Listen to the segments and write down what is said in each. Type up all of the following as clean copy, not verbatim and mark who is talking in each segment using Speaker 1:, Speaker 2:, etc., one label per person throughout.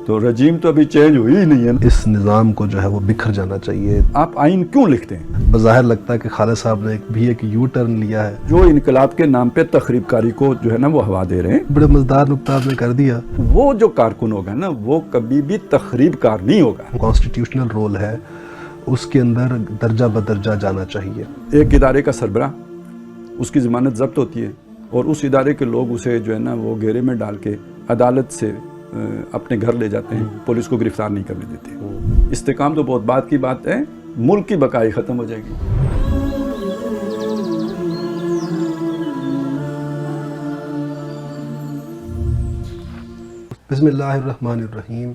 Speaker 1: تو رجیم تو ابھی چینج ہوئی ہی نہیں ہے.
Speaker 2: اس نظام کو جو ہے وہ بکھر جانا چاہیے.
Speaker 1: آپ آئین کیوں لکھتے ہیں؟
Speaker 2: بظاہر لگتا ہے کہ خالد صاحب نے ایک یو ٹرن لیا ہے.
Speaker 1: جو انقلاب کے نام پہ تخریب کاری کو جو ہے نا وہ ہوا دے رہے ہیں.
Speaker 2: بڑے مزدار نقطہ آپ نے کر دیا.
Speaker 1: وہ جو کارکن ہوگا نا وہ کبھی بھی تخریب کار نہیں ہوگا.
Speaker 2: کانسٹیٹیوشنل رول ہے, اس کے اندر درجہ بدرجہ جانا چاہیے.
Speaker 1: ایک ادارے کا سربراہ, اس کی ضمانت ضبط ہوتی ہے اور اس ادارے کے لوگ اسے جو ہے نا وہ گھیرے میں ڈال کے عدالت سے اپنے گھر لے جاتے ہیں, پولیس کو گرفتار نہیں کرنے دیتے. استحکام تو بہت بات کی بات ہے, ملک کی بقائی ختم ہو جائے گی.
Speaker 2: بسم اللہ الرحمن الرحیم.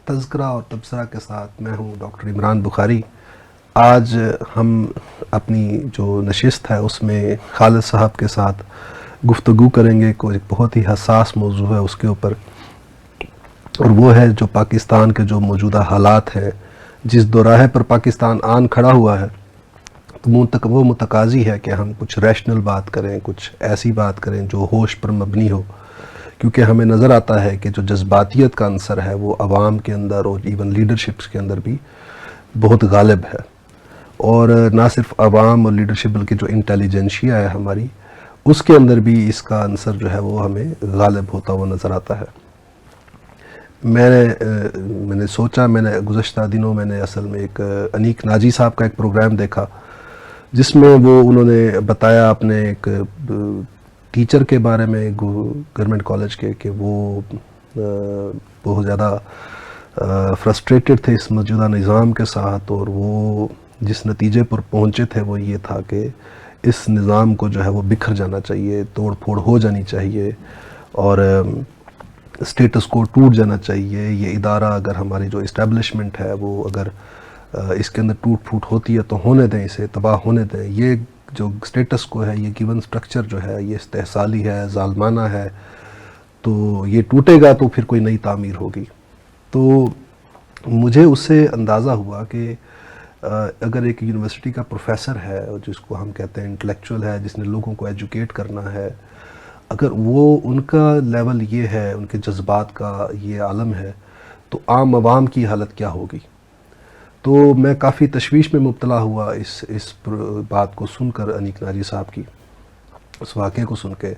Speaker 2: تذکرہ اور تبصرہ کے ساتھ میں ہوں ڈاکٹر عمران بخاری. آج ہم اپنی جو نشست ہے اس میں خالد صاحب کے ساتھ گفتگو کریں گے. کوئی بہت ہی حساس موضوع ہے اس کے اوپر, اور وہ ہے جو پاکستان کے جو موجودہ حالات ہیں, جس دوراہے پر پاکستان آن کھڑا ہوا ہے. تو وہ متقاضی ہے کہ ہم کچھ ریشنل بات کریں, کچھ ایسی بات کریں جو ہوش پر مبنی ہو, کیونکہ ہمیں نظر آتا ہے کہ جو جذباتیت کا عنصر ہے وہ عوام کے اندر اور ایون لیڈرشپس کے اندر بھی بہت غالب ہے. اور نہ صرف عوام اور لیڈرشپ بلکہ جو انٹیلیجنشیا ہے ہماری, اس کے اندر بھی اس کا عنصر جو ہے وہ ہمیں غالب ہوتا ہوا نظر آتا ہے. میں نے سوچا, میں نے گزشتہ دنوں میں نے اصل میں ایک انیک ناجی صاحب کا ایک پروگرام دیکھا جس میں انہوں نے بتایا اپنے ایک ٹیچر کے بارے میں گورنمنٹ کالج کے, کہ وہ بہت زیادہ فرسٹریٹڈ تھے اس موجودہ نظام کے ساتھ, اور وہ جس نتیجے پر پہنچے تھے وہ یہ تھا کہ اس نظام کو جو ہے وہ بکھر جانا چاہیے, توڑ پھوڑ ہو جانی چاہیے, اور اسٹیٹس کو ٹوٹ جانا چاہیے. یہ ادارہ اگر ہماری جو اسٹیبلشمنٹ ہے وہ اگر اس کے اندر ٹوٹ پھوٹ ہوتی ہے تو ہونے دیں, اسے تباہ ہونے دیں. یہ جو اسٹیٹس کو ہے, یہ گیون سٹرکچر جو ہے یہ استحصالی ہے, ظالمانہ ہے, تو یہ ٹوٹے گا تو پھر کوئی نئی تعمیر ہوگی. تو مجھے اس سے اندازہ ہوا کہ اگر ایک یونیورسٹی کا پروفیسر ہے جس کو ہم کہتے ہیں انٹلیکچوئل ہے, جس نے لوگوں کو ایجوکیٹ کرنا ہے, اگر وہ ان کا لیول یہ ہے, ان کے جذبات کا یہ عالم ہے, تو عام عوام کی حالت کیا ہوگی. تو میں کافی تشویش میں مبتلا ہوا اس بات کو سن کر, انیک ناجی صاحب کی اس واقعے کو سن کے,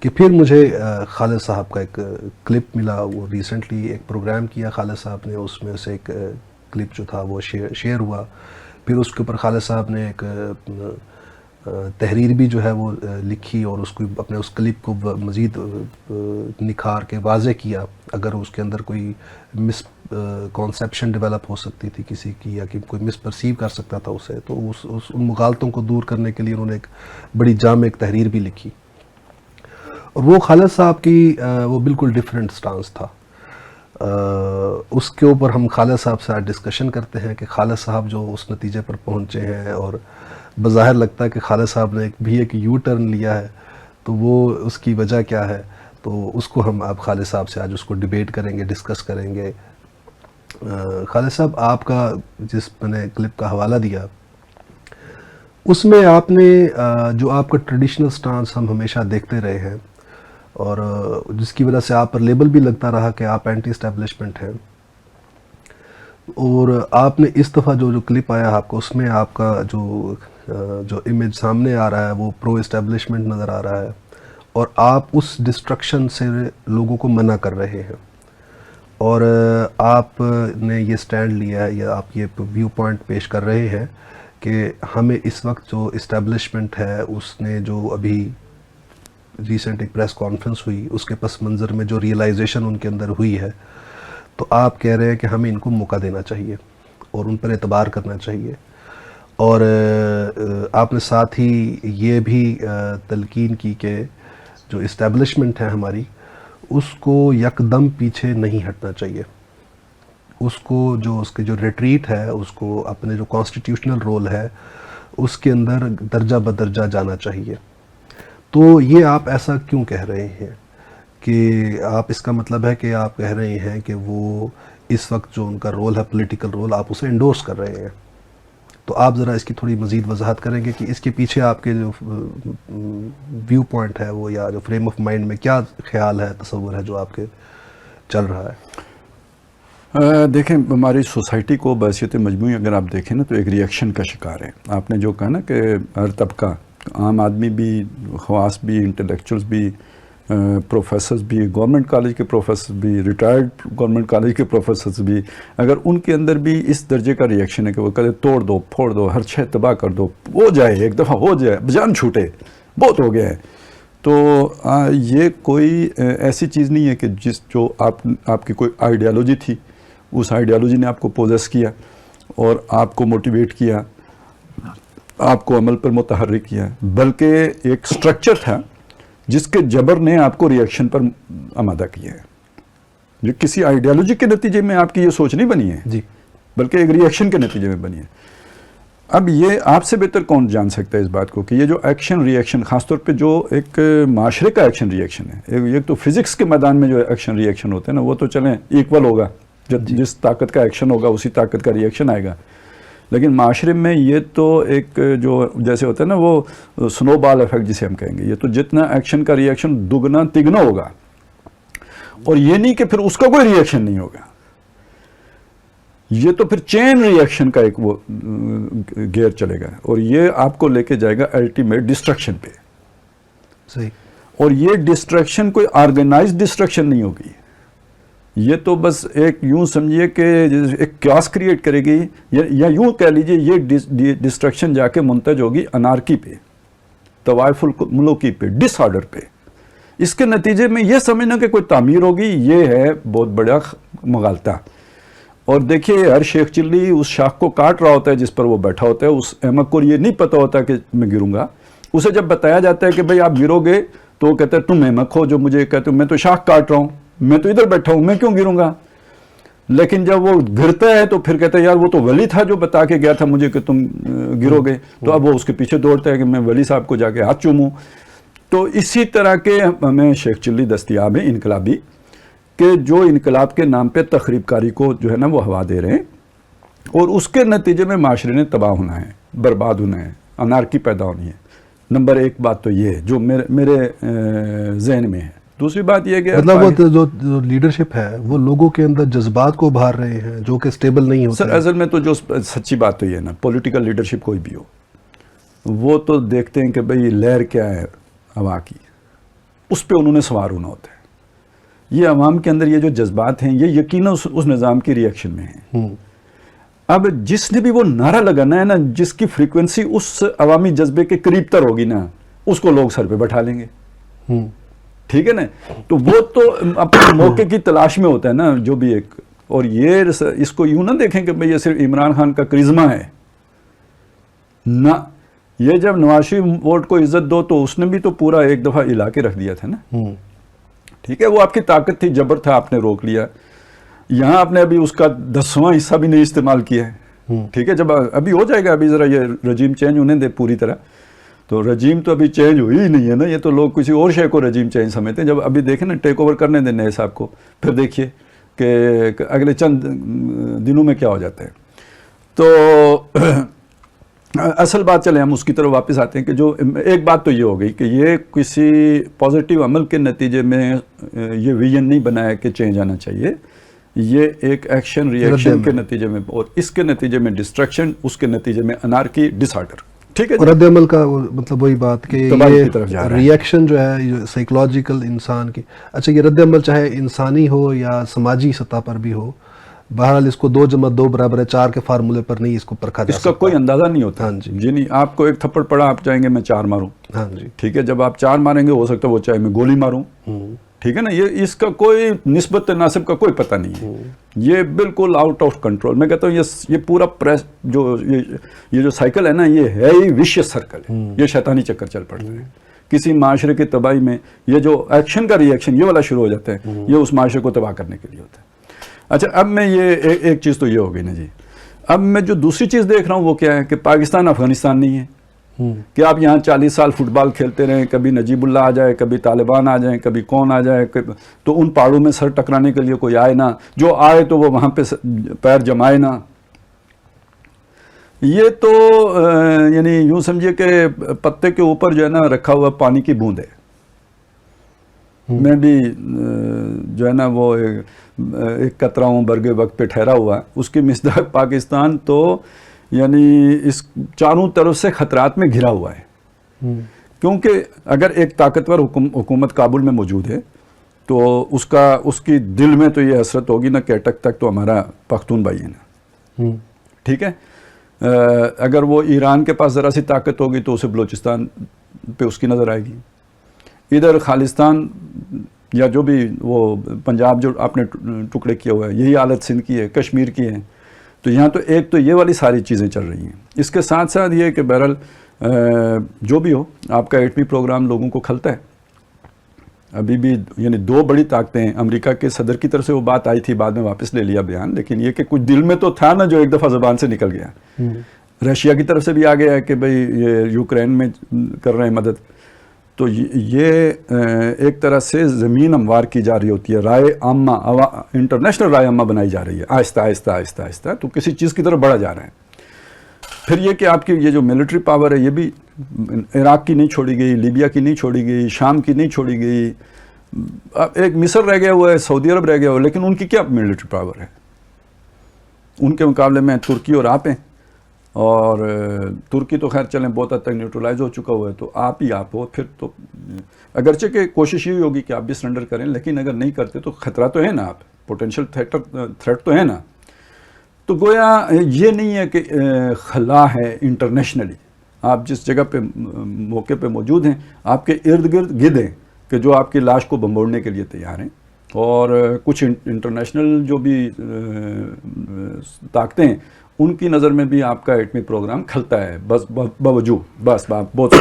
Speaker 2: کہ پھر مجھے خالد صاحب کا ایک کلپ ملا. وہ ریسنٹلی ایک پروگرام کیا خالد صاحب نے, اس میں سے ایک کلپ جو تھا وہ شیئر ہوا. پھر اس کے اوپر خالد صاحب نے ایک تحریر بھی جو ہے وہ لکھی, اور اس کو اپنے اس کلپ کو مزید نکھار کے واضح کیا. اگر اس کے اندر کوئی مس کانسیپشن ڈیولپ ہو سکتی تھی کسی کی, یا کہ کوئی مس پرسیو کر سکتا تھا اسے, تو ان مغالطوں کو دور کرنے کے لیے انہوں نے ایک بڑی جامع ایک تحریر بھی لکھی. اور وہ خالد صاحب کی وہ بالکل ڈیفرنٹ سٹانس تھا. اس کے اوپر ہم خالد صاحب سے آج ڈسکشن کرتے ہیں کہ خالد صاحب جو اس نتیجے پر پہنچے ہیں, اور بظاہر لگتا ہے کہ خالد صاحب نے ایک یو ٹرن لیا ہے, تو وہ اس کی وجہ کیا ہے, تو اس کو ہم اب خالد صاحب سے آج اس کو ڈیبیٹ کریں گے, ڈسکس کریں گے. خالد صاحب, آپ کا جس میں نے کلپ کا حوالہ دیا اس میں آپ نے جو آپ کا ٹریڈیشنل سٹانس ہم ہمیشہ دیکھتے رہے ہیں, اور جس کی وجہ سے آپ پر لیبل بھی لگتا رہا کہ آپ اینٹی اسٹیبلشمنٹ ہیں, اور آپ نے اس دفعہ جو کلپ آیا آپ کو, اس میں آپ کا جو امیج سامنے آ رہا ہے وہ پرو اسٹیبلشمنٹ نظر آ رہا ہے, اور آپ اس ڈسٹرکشن سے لوگوں کو منع کر رہے ہیں. اور آپ نے یہ سٹینڈ لیا ہے, یا آپ یہ ویو پوائنٹ پیش کر رہے ہیں کہ ہمیں اس وقت جو اسٹیبلشمنٹ ہے اس نے جو ابھی ریسنٹ ایک پریس کانفرنس ہوئی, اس کے پس منظر میں جو ریئلائزیشن ان کے اندر ہوئی ہے, تو آپ کہہ رہے ہیں کہ ہمیں ان کو موقع دینا چاہیے اور ان پر اعتبار کرنا چاہیے. اور آپ نے ساتھ ہی یہ بھی تلقین کی کہ جو اسٹیبلشمنٹ ہے ہماری, اس کو یکدم پیچھے نہیں ہٹنا چاہیے. اس کو اس کے جو ریٹریٹ ہے, اس کو اپنے جو کانسٹیٹیوشنل رول ہے اس کے اندر درجہ بدرجہ جانا چاہیے. تو یہ آپ ایسا کیوں کہہ رہے ہیں, کہ آپ اس کا مطلب ہے کہ آپ کہہ رہے ہیں کہ وہ اس وقت جو ان کا رول ہے پولیٹیکل رول, آپ اسے انڈورس کر رہے ہیں. تو آپ ذرا اس کی تھوڑی مزید وضاحت کریں گے کہ اس کے پیچھے آپ کے جو ویو پوائنٹ ہے, وہ یا جو فریم آف مائنڈ میں کیا خیال ہے, تصور ہے جو آپ کے چل رہا ہے.
Speaker 1: دیکھیں ہماری سوسائٹی کو بحیثیت مجموعی اگر آپ دیکھیں نا تو ایک ریئیکشن کا شکار ہے. آپ نے جو کہا نا کہ ہر طبقہ، عام آدمی بھی، خواص بھی، انٹلیکچوئلس بھی، پروفیسرز بھی، گورنمنٹ کالج کے پروفیسر بھی، ریٹائرڈ گورنمنٹ کالج کے پروفیسرز بھی، اگر ان کے اندر بھی اس درجے کا ریئیکشن ہے کہ وہ کہتے توڑ دو، پھوڑ دو، ہر شے تباہ کر دو، ہو جائے ایک دفعہ، ہو جائے، جان چھوٹے، بہت ہو گیا ہے، تو یہ کوئی ایسی چیز نہیں ہے کہ جو آپ کی کوئی آئیڈیالوجی تھی، اس آئیڈیالوجی نے آپ کو پوزیس کیا اور آپ کو موٹیویٹ کیا، آپ کو عمل پر متحرک کیا، بلکہ ایک سٹرکچر تھا جس کے جبر نے آپ کو ریئیکشن پر آمادہ کیا ہے. جو کسی آئیڈیالوجی کے نتیجے میں آپ کی یہ سوچ نہیں بنی ہے
Speaker 2: جی،
Speaker 1: بلکہ ایک ریئیکشن کے نتیجے میں بنی ہے. اب یہ آپ سے بہتر کون جان سکتا ہے اس بات کو کہ یہ جو ایکشن ریئیکشن، خاص طور پہ جو ایک معاشرے کا ایکشن ریئیکشن ہے، ایک تو فزکس کے میدان میں جو ایکشن ریئیکشن ہوتے ہیں نا وہ تو چلیں ایکول ہوگا، جس طاقت کا ایکشن ہوگا اسی طاقت کا ریئیکشن آئے گا، لیکن معاشرے میں یہ تو ایک جو جیسے ہوتا ہے نا وہ سنو بال ایفیکٹ جسے ہم کہیں گے، یہ تو جتنا ایکشن کا ریئیکشن دگنا تگنا ہوگا، اور یہ نہیں کہ پھر اس کا کوئی ریئیکشن نہیں ہوگا، یہ تو پھر چین ریئیکشن کا ایک وہ گیئر چلے گا، اور یہ آپ کو لے کے جائے گا الٹیمیٹ ڈسٹرکشن پہ.
Speaker 2: صحیح.
Speaker 1: اور یہ ڈسٹرکشن کوئی آرگنائز ڈسٹرکشن نہیں ہوگی، یہ تو بس ایک یوں سمجھیے کہ ایک کیاس کریٹ کرے گی، یا یوں کہہ لیجئے یہ ڈسٹرکشن جا کے منتج ہوگی انارکی پہ، طوائف الملوکی پہ، ڈس آرڈر پہ. اس کے نتیجے میں یہ سمجھنا کہ کوئی تعمیر ہوگی، یہ ہے بہت بڑا مغالطہ. اور دیکھیے ہر شیخ چلی اس شاخ کو کاٹ رہا ہوتا ہے جس پر وہ بیٹھا ہوتا ہے، اس احمق کو یہ نہیں پتا ہوتا کہ میں گروں گا. اسے جب بتایا جاتا ہے کہ بھئی آپ گرو گے تو وہ کہتا ہے تم احمق ہو جو مجھے کہتے ہو، میں تو شاخ کاٹ رہا ہوں، میں تو ادھر بیٹھا ہوں، میں کیوں گروں گا. لیکن جب وہ گرتا ہے تو پھر کہتا ہے یار وہ تو ولی تھا جو بتا کے گیا تھا مجھے کہ تم گرو گے، تو اب وہ اس کے پیچھے دوڑتا ہے کہ میں ولی صاحب کو جا کے ہاتھ چوموں. تو اسی طرح کے ہمیں شیخ چلی دستیاب ہیں انقلابی، کہ جو انقلاب کے نام پہ تخریب کاری کو جو ہے نا وہ ہوا دے رہے ہیں، اور اس کے نتیجے میں معاشرے نے تباہ ہونا ہے، برباد ہونا ہے، انارکی پیدا ہونی ہے. نمبر ایک بات تو یہ ہے جو میرے ذہن میں ہے. دوسری بات یہ کہ
Speaker 2: مطلب وہ جو لیڈرشپ ہے وہ لوگوں کے اندر جذبات کو ابھار رہے ہیں جو کہ سٹیبل نہیں ہوتے.
Speaker 1: سر اصل میں تو جو سچی بات تو یہ ہے نا، پولیٹیکل لیڈرشپ کوئی بھی ہو، وہ تو دیکھتے ہیں کہ بھئی لہر کیا ہے ہوا کی، اس پہ انہوں نے سوار ہونا ہوتا ہے. یہ عوام کے اندر یہ جو جذبات ہیں یہ یقیناً اس نظام کی ریئیکشن میں ہیں. اب جس نے بھی وہ نعرہ لگانا ہے نا، جس کی فریکوینسی اس عوامی جذبے کے قریب تر ہوگی نا، اس کو لوگ سر پہ بٹھا لیں گے. ٹھیک ہے نا، تو وہ تو اپنے موقع کی تلاش میں ہوتا ہے نا جو بھی ایک. اور یہ اس کو یوں نہ دیکھیں کہ بھئی یہ صرف عمران خان کا کرزمہ ہے، نہ، یہ جب نواز شریف ووٹ کو عزت دو تو اس نے بھی تو پورا ایک دفعہ ہلا کے رکھ دیا تھا نا. ٹھیک ہے، وہ آپ کی طاقت تھی، جبر تھا، آپ نے روک لیا. یہاں آپ نے ابھی اس کا 10واں حصہ بھی نہیں استعمال کیا ہے. ٹھیک ہے، جب ابھی ہو جائے گا، ابھی ذرا یہ رجیم چینج ہونے دے پوری طرح، تو رجیم تو ابھی چینج ہوئی ہی نہیں ہے نا، یہ تو لوگ کسی اور شے کو رجیم چینج سمجھتے ہیں. جب ابھی دیکھیں نا ٹیک اوور کرنے دیں نئے صاحب کو، پھر دیکھیے کہ اگلے چند دنوں میں کیا ہو جاتا ہے. تو اصل بات چلے ہم اس کی طرف واپس آتے ہیں کہ جو ایک بات تو یہ ہو گئی کہ یہ کسی پازیٹیو عمل کے نتیجے میں یہ ویژن نہیں بنایا کہ چینج آنا چاہیے، یہ ایک ایکشن ریئیکشن کے نتیجے میں، اور اس کے نتیجے میں ڈسٹرکشن، اس کے نتیجے میں انارکی، ڈس آرڈر. ٹھیک ہے،
Speaker 2: رد عمل کا مطلب وہی بات کہ یہ ریئیکشن جو ہے سائیکولوجیکل انسان کی. اچھا، یہ رد عمل چاہے انسانی ہو یا سماجی سطح پر بھی ہو، بہرحال اس کو 2+2=4 کے فارمولے پر نہیں اس کو پرکھا جا سکتا.
Speaker 1: اس کا کوئی اندازہ نہیں ہوتا.
Speaker 2: ہاں جی،
Speaker 1: نہیں، آپ کو ایک تھپڑ پڑا، آپ چاہیں گے میں 4 ماروں.
Speaker 2: ہاں جی،
Speaker 1: ٹھیک ہے، جب آپ 4 ماریں گے ہو سکتا ہے وہ چاہے میں گولی ماروں. ٹھیک ہے نا، یہ اس کا کوئی نسبت تناسب کا کوئی پتہ نہیں ہے، یہ بالکل آؤٹ آف کنٹرول. میں کہتا ہوں یہ پورا پریس یہ جو سائیکل ہے نا، یہ ہے ہی ویشیس سرکل ہے، یہ شیطانی چکر چل پڑتا ہے. کسی معاشرے کی تباہی میں یہ جو ایکشن کا ریئیکشن یہ والا شروع ہو جاتا ہے، یہ اس معاشرے کو تباہ کرنے کے لیے ہوتا ہے. اچھا، اب میں یہ ایک چیز تو یہ ہو گئی نا جی. اب میں جو دوسری چیز دیکھ رہا ہوں وہ کیا ہے کہ پاکستان افغانستان نہیں ہے کہ آپ یہاں 40 سال فٹ بال کھیلتے رہیں، کبھی نجیب اللہ آ جائے، کبھی طالبان آ جائیں، کبھی کون آ جائے، تو ان پہاڑوں میں سر ٹکرانے کے لیے کوئی آئے نہ، جو آئے تو وہ وہاں پہ پیر جمائے نہ. یہ تو یعنی یوں سمجھیے کہ پتے کے اوپر جو ہے نا رکھا ہوا پانی کی بوند ہے. میں بھی جو ہے نا وہ ایک قطرہ ہوں برگ وقت پہ ٹھہرا ہوا ہے. اس کی مصداق پاکستان تو یعنی اس چاروں طرف سے خطرات میں گھرا ہوا ہے. کیونکہ اگر ایک طاقتور حکومت کابل میں موجود ہے تو اس کی دل میں تو یہ حسرت ہوگی نا کہ اٹک تک تو ہمارا پختون بھائی ہے نا. ٹھیک ہے. اگر وہ ایران کے پاس ذرا سی طاقت ہوگی تو اسے بلوچستان پہ اس کی نظر آئے گی. ادھر خالستان یا جو بھی وہ پنجاب جو آپ نے ٹکڑے کیا ہوا ہے, یہی حالت سندھ کی ہے, کشمیر کی ہے. تو یہاں تو ایک تو یہ والی ساری چیزیں چل رہی ہیں. اس کے ساتھ ساتھ یہ کہ بہرحال جو بھی ہو آپ کا ایٹمی پروگرام لوگوں کو کھلتا ہے. ابھی بھی یعنی دو بڑی طاقتیں ہیں. امریکہ کے صدر کی طرف سے وہ بات آئی تھی, بعد میں واپس لے لیا بیان, لیکن یہ کہ کچھ دل میں تو تھا نا جو ایک دفعہ زبان سے نکل گیا. رشیا کی طرف سے بھی آ گیا ہے کہ بھئی یہ یوکرین میں کر رہے ہیں مدد. تو یہ ایک طرح سے زمین ہموار کی جا رہی ہوتی ہے, رائے عامہ انٹرنیشنل رائے عامہ بنائی جا رہی ہے آہستہ آہستہ آہستہ آہستہ. تو کسی چیز کی طرف بڑھا جا رہا ہے. پھر یہ کہ آپ کی یہ جو ملٹری پاور ہے یہ بھی عراق کی نہیں چھوڑی گئی, لیبیا کی نہیں چھوڑی گئی, شام کی نہیں چھوڑی گئی. ایک مصر رہ گیا ہوا ہے, سعودی عرب رہ گیا ہوا ہے, لیکن ان کی کیا ملٹری پاور ہے؟ ان کے مقابلے میں ترکی اور آپ ہیں. اور ترکی تو خیر چلیں بہت حد تک نیوٹرلائز ہو چکا ہوا ہے, تو آپ ہی آپ ہو. پھر تو اگرچہ کہ کوشش یہ ہوگی کہ آپ بھی سرنڈر کریں, لیکن اگر نہیں کرتے تو خطرہ تو ہے نا, آپ پوٹینشیل تھریٹ تو ہے نا. تو گویا یہ نہیں ہے کہ خلا ہے انٹرنیشنلی. آپ جس جگہ پہ موقع پہ موجود ہیں آپ کے ارد گرد گدھ ہیں کہ جو آپ کی لاش کو بمبوڑنے کے لیے تیار ہیں. اور کچھ انٹرنیشنل جو بھی طاقتیں ہیں ان کی نظر میں بھی آپ کا ایٹمی پروگرام کھلتا ہے بس باوجود بس بہت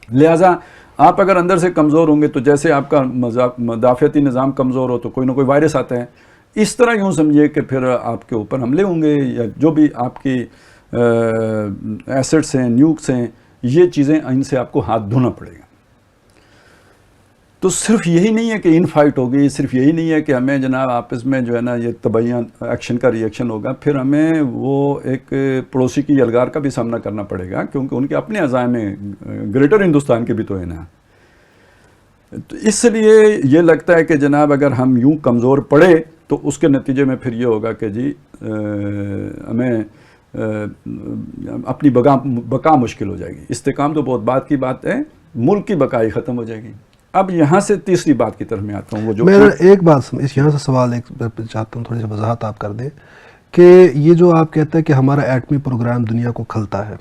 Speaker 1: لہٰذا آپ اگر اندر سے کمزور ہوں گے تو جیسے آپ کا مدافعتی نظام کمزور ہو تو کوئی نہ کوئی وائرس آتا ہے. اس طرح یوں سمجھیے کہ پھر آپ کے اوپر حملے ہوں گے, یا جو بھی آپ کی ایسٹس ہیں, نیوکس ہیں, یہ چیزیں ان سے آپ کو ہاتھ دھونا پڑے گا. تو صرف یہی نہیں ہے کہ ان فائٹ ہوگی, صرف یہی نہیں ہے کہ ہمیں جناب آپس میں جو ہے نا یہ تبعیہ ایکشن کا ری ایکشن ہوگا. پھر ہمیں وہ ایک پڑوسی کی یلغار کا بھی سامنا کرنا پڑے گا, کیونکہ ان کے اپنے عزائم ہیں, گریٹر ہندوستان کے بھی تو ہے نا. تو اس لیے یہ لگتا ہے کہ جناب اگر ہم یوں کمزور پڑے تو اس کے نتیجے میں پھر یہ ہوگا کہ جی ہمیں اپنی بقا مشکل ہو جائے گی. استحکام تو بہت بات کی بات ہے, ملک کی بقا ہی ختم ہو جائے گی. اب یہاں سے تیسری بات کی طرف میں آتا ہوں. وہ جو
Speaker 2: میں ایک بات یہاں سے سوال ایک چاہتا ہوں, تھوڑی سی وضاحت آپ کر دیں کہ یہ جو آپ کہتے ہیں کہ ہمارا ایٹمی پروگرام دنیا کو کھلتا ہے,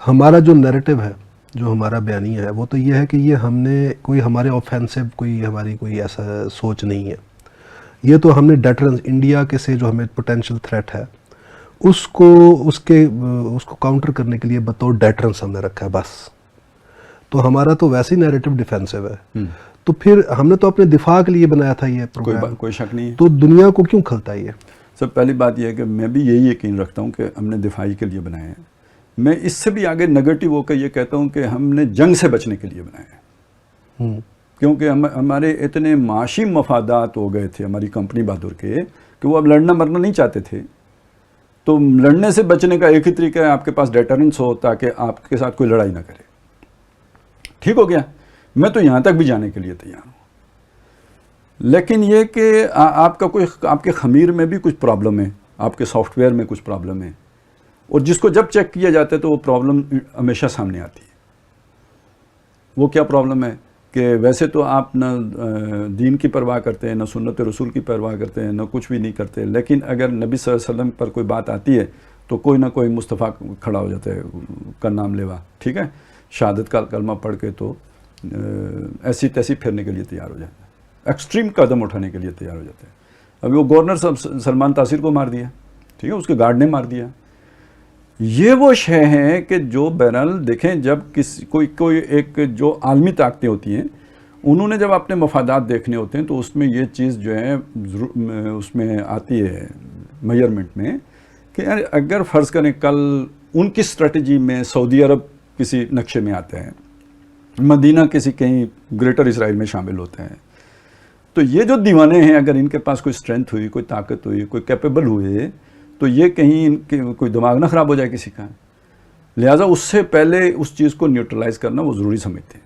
Speaker 2: ہمارا جو نیریٹو ہے, جو ہمارا بیانیہ ہے, وہ تو یہ ہے کہ یہ ہم نے کوئی ہمارے آفینسو کوئی ہماری کوئی ایسا سوچ نہیں ہے. یہ تو ہم نے ڈیٹرنس انڈیا کے سے جو ہمیں پوٹینشیل تھریٹ ہے اس کو کاؤنٹر کرنے کے لیے بطور ڈیٹرنس ہم نے رکھا ہے بس. تو ہمارا تو ویسے ہی نیریٹو ڈیفینسو ہے. تو پھر ہم نے تو اپنے دفاع کے لیے بنایا تھا یہ پروگرام,
Speaker 1: کوئی شک نہیں ہے.
Speaker 2: تو دنیا کو کیوں کھلتا ہے یہ؟
Speaker 1: سب پہلی بات یہ ہے کہ میں بھی یہی یقین رکھتا ہوں کہ ہم نے دفاعی کے لیے بنایا ہے. میں اس سے بھی آگے نگیٹو ہو کر یہ کہتا ہوں کہ ہم نے جنگ سے بچنے کے لیے بنایا ہے. کیونکہ ہمارے اتنے معاشی مفادات ہو گئے تھے ہماری کمپنی بہادر کے کہ وہ اب لڑنا مرنا نہیں چاہتے تھے. تو لڑنے سے بچنے کا ایک ہی طریقہ ہے آپ کے پاس ڈیٹرنس ہو, تاکہ آپ کے ساتھ کوئی لڑائی نہ کرے. ٹھیک ہو گیا. میں تو یہاں تک بھی جانے کے لیے تیار ہوں, لیکن یہ کہ آپ کے خمیر میں بھی کچھ پرابلم ہے, آپ کے سافٹ ویئر میں کچھ پرابلم ہے, اور جس کو جب چیک کیا جاتا ہے تو وہ پرابلم ہمیشہ سامنے آتی ہے. وہ کیا پرابلم ہے کہ ویسے تو آپ نہ دین کی پرواہ کرتے ہیں, نہ سنت رسول کی پرواہ کرتے ہیں, نہ کچھ بھی نہیں کرتے, لیکن اگر نبی صلی اللہ علیہ وسلم پر کوئی بات آتی ہے تو کوئی نہ کوئی مصطفیٰ کھڑا ہو جاتا ہے کا نام لیوا. ٹھیک ہے, شہادت کا کلمہ پڑھ کے تو ایسی تیسی پھرنے کے لیے تیار ہو جاتا ہے, ایکسٹریم قدم اٹھانے کے لیے تیار ہو جاتے ہیں. ابھی وہ گورنر سلمان تاثیر کو مار دیا, ٹھیک ہے, اس کے گارڈ نے مار دیا. یہ وہ شے ہیں کہ جو بہرحال دیکھیں, جب کوئی ایک جو عالمی طاقتیں ہوتی ہیں انہوں نے جب اپنے مفادات دیکھنے ہوتے ہیں تو اس میں یہ چیز جو ہے اس میں آتی ہے میئرمنٹ میں کہ یار اگر فرض کریں کل ان کی اسٹریٹجی میں سعودی عرب کسی نقشے میں آتا ہے, مدینہ کسی کہیں گریٹر اسرائیل میں شامل ہوتے ہیں, تو یہ جو دیوانے ہیں اگر ان کے پاس کوئی اسٹرینتھ ہوئی, کوئی طاقت ہوئی, کوئی کیپیبل ہوئے, تو یہ کہیں ان کے کوئی دماغ نہ خراب ہو جائے کسی کا. لہٰذا اس سے پہلے اس چیز کو نیوٹرلائز کرنا وہ ضروری سمجھتے ہیں.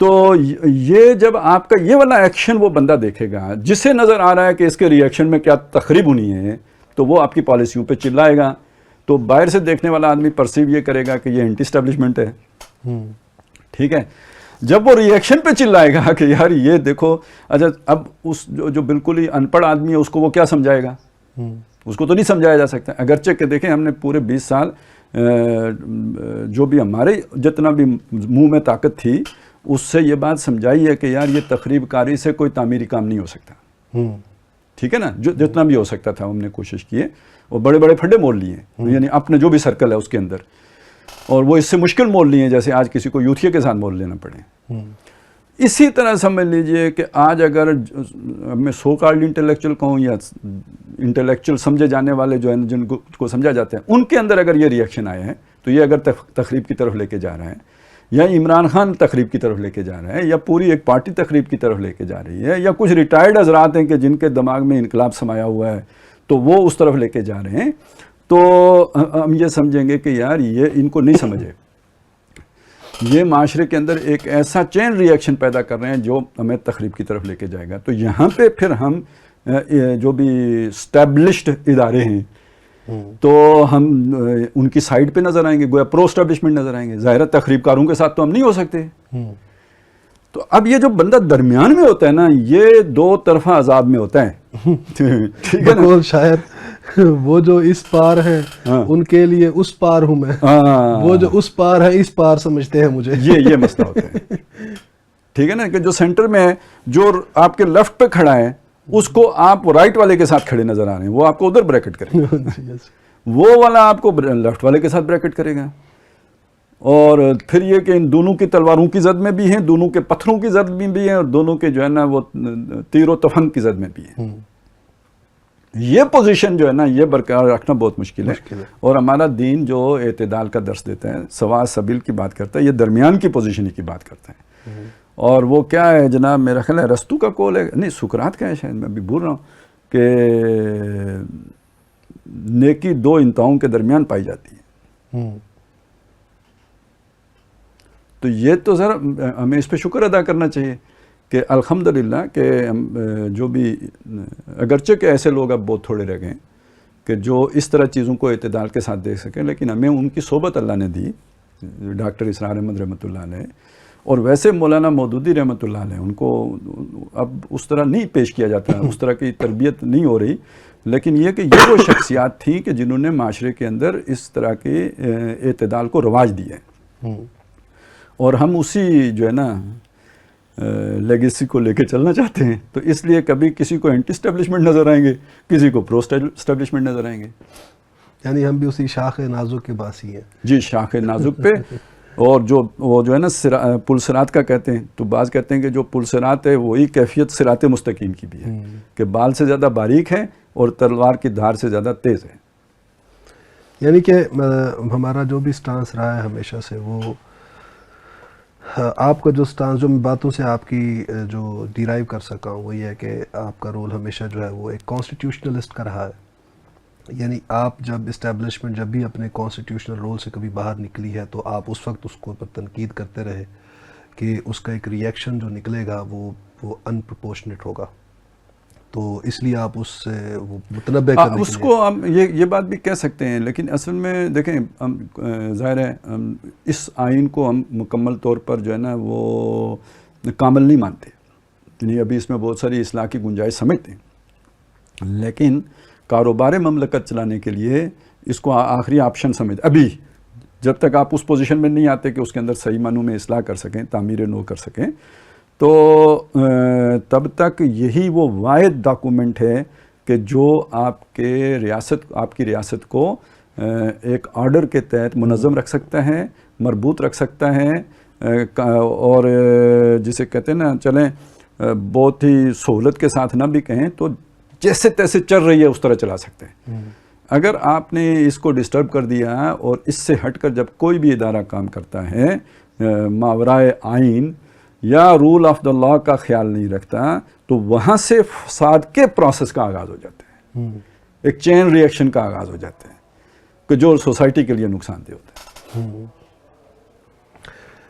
Speaker 1: تو یہ جب آپ کا یہ والا ایکشن وہ بندہ دیکھے گا جسے نظر آ رہا ہے کہ اس کے ریئیکشن میں کیا تخریب ہونی ہے، تو وہ آپ کی پالیسیوں پہ چلائے گا. تو باہر سے دیکھنے والا آدمی پرسیو یہ کرے گا کہ یہ اینٹی اسٹیبلشمنٹ ہے. ٹھیک ہے. جب وہ ریئیکشن پہ چلائے گا کہ یار یہ دیکھو، اچھا اب اس جو بالکل ہی ان پڑھ آدمی ہے اس کو وہ کیا سمجھائے گا؟ اس کو تو نہیں سمجھایا جا سکتا. اگرچہ کہ دیکھیں ہم نے پورے 20 سال جو بھی ہمارے جتنا بھی منہ میں طاقت تھی اس سے یہ بات سمجھائی ہے کہ یار یہ تخریب کاری سے کوئی تعمیری کام نہیں ہو سکتا. ٹھیک ہے نا. جتنا بھی ہو سکتا تھا ہم نے کوشش کی ہے، اور بڑے بڑے پھڈے مول لیے ہیں، یعنی اپنے جو بھی سرکل ہے اس کے اندر، اور وہ اس سے مشکل مول لیے ہیں جیسے آج کسی کو یوتھیا کے ساتھ مول لینا پڑے. اسی طرح سمجھ لیجئے کہ آج اگر میں سو کالڈ انٹلیکچوئل کہوں یا انٹلیکچوئل سمجھے جانے والے جو ہیں جن کو سمجھا جاتا ہے ان کے اندر اگر یہ ریئیکشن آیا ہے تو یہ اگر تخریب کی طرف لے کے جا رہا ہے، یا عمران خان تخریب کی طرف لے کے جا رہا ہے، یا پوری ایک پارٹی تخریب کی طرف لے کے جا رہی ہے، یا کچھ ریٹائرڈ حضرات ہیں کہ جن کے دماغ میں انقلاب سمایا ہوا ہے تو وہ اس طرف لے کے جا رہے ہیں، تو ہم یہ سمجھیں گے کہ یار یہ ان کو نہیں سمجھے. یہ معاشرے کے اندر ایک ایسا چین ریئیکشن پیدا کر رہے ہیں جو ہمیں تخریب کی طرف لے کے جائے گا. تو یہاں پہ پھر ہم جو بھی اسٹیبلشڈ ادارے ہیں تو ہم ان کی سائڈ پہ نظر آئیں گے، گویا پرو اسٹیبلشمنٹ نظر آئیں گے. ظاہر ہے تخریب کاروں کے ساتھ تو ہم نہیں ہو سکتے. تو اب یہ جو بندہ درمیان میں ہوتا ہے نا، یہ دو طرفہ عذاب میں ہوتا ہے. ٹھیک ہے نا.
Speaker 2: شاید وہ جو اس پار ہیں ان کے لیے اس پار ہوں میں، وہ جو اس پار ہے اس پار سمجھتے ہیں مجھے. یہ
Speaker 1: مسئلہ ہوتا ہے. ٹھیک ہے نا. کہ جو سینٹر میں ہے، جو آپ کے لیفٹ پہ کھڑا ہے، اس کو آپ رائٹ والے کے ساتھ کھڑے نظر آ رہے ہیں، وہ آپ کو ادھر بریکٹ کرے گا. وہ والا آپ کو لیفٹ والے کے ساتھ بریکٹ کرے گا. اور پھر یہ کہ ان دونوں کی تلواروں کی زد میں بھی ہیں، دونوں کے پتھروں کی زد میں بھی ہیں، اور دونوں کے جو ہے نا وہ تیر و تفنگ کی زد میں بھی ہیں. یہ پوزیشن جو ہے نا یہ برقرار رکھنا بہت مشکل ہے. اور ہمارا دین جو اعتدال کا درس دیتا ہے، سوا سبیل کی بات کرتا ہے، یہ درمیان کی پوزیشن کی بات کرتا ہے. اور وہ کیا ہے جناب، میرا خیال ہے رستو کا قول ہے، نہیں سقراط کا ہے شاید، میں بھی بھول رہا ہوں، کہ نیکی دو انتہاؤں کے درمیان پائی جاتی ہے. تو یہ تو ذرا ہمیں اس پہ شکر ادا کرنا چاہیے کہ الحمدللہ کہ جو بھی، اگرچہ کہ ایسے لوگ اب بہت تھوڑے رہ گئے ہیں کہ جو اس طرح چیزوں کو اعتدال کے ساتھ دیکھ سکیں، لیکن ہمیں ان کی صحبت اللہ نے دی. ڈاکٹر اسرار احمد رحمۃ اللہ علیہ، اور ویسے مولانا مودودی رحمۃ اللہ علیہ، ان کو اب اس طرح نہیں پیش کیا جاتا، اس طرح کی تربیت نہیں ہو رہی. لیکن یہ کہ یہ وہ شخصیات تھیں کہ جنہوں نے معاشرے کے اندر اس طرح کے اعتدال کو رواج دیا ہے. اور ہم اسی جو ہے نا لیگیسی کو لے کے چلنا چاہتے ہیں. تو اس لیے کبھی کسی کو اینٹی اسٹیبلشمنٹ نظر آئیں گے، کسی کو پرو اسٹیبلشمنٹ نظر آئیں گے.
Speaker 2: یعنی ہم بھی اسی شاخ نازک کے باسی ہیں.
Speaker 1: جی، شاخ نازک پہ. اور وہ جو ہے نا پل صراط کا کہتے ہیں، تو بعض کہتے ہیں کہ جو پل صراط ہے وہی کیفیت صراط مستقیم کی بھی ہے، کہ بال سے زیادہ باریک ہے اور تلوار کی دھار سے زیادہ تیز ہے.
Speaker 2: یعنی کہ ہمارا جو بھی سٹانس رہا ہے ہمیشہ سے، وہ آپ کا جو سٹانس، جو باتوں سے آپ کی جو ڈیرائیو کر سکا ہوں، وہ یہ ہے کہ آپ کا رول ہمیشہ جو ہے وہ ایک کانسٹیٹیوشنلسٹ کا رہا ہے. یعنی آپ جب اسٹیبلشمنٹ جب بھی اپنے کانسٹیٹیوشنل رول سے کبھی باہر نکلی ہے تو آپ اس وقت اس کو پر تنقید کرتے رہے کہ اس کا ایک ریئیکشن جو نکلے گا وہ ان پرپورشنیٹ ہوگا. تو اس لیے آپ اس سے وہ متنبع کرنے
Speaker 1: اس کو ہم یہ بات بھی کہہ سکتے ہیں. لیکن اصل میں دیکھیں، ظاہر ہے اس آئین کو ہم مکمل طور پر جو ہے نا وہ کامل نہیں مانتے، یعنی ابھی اس میں بہت ساری اصلاح کی گنجائش سمجھتے ہیں. لیکن کاروبار مملکت چلانے کے لیے اس کو آخری آپشن سمجھ، ابھی جب تک آپ اس پوزیشن میں نہیں آتے کہ اس کے اندر صحیح معنوں میں اصلاح کر سکیں، تعمیر نو کر سکیں، تو تب تک یہی وہ واحد ڈاکومنٹ ہے کہ جو آپ کی ریاست کو ایک آرڈر کے تحت منظم رکھ سکتا ہے، مربوط رکھ سکتا ہے، اور جسے کہتے ہیں نا، چلیں بہت ہی سہولت کے ساتھ نہ بھی کہیں تو جیسے تیسے چل رہی ہے اس طرح چلا سکتے ہیں. اگر آپ نے اس کو ڈسٹرب کر دیا اور اس سے ہٹ کر جب کوئی بھی ادارہ کام کرتا ہے ماورائے آئین یا رول آف دا لا کا خیال نہیں رکھتا، تو وہاں سے فساد کے پروسیس کا آغاز ہو جاتا ہے، ایک چین ریئیکشن کا آغاز ہو جاتا ہے کہ جو سوسائٹی کے لیے نقصان دہ ہوتا ہے.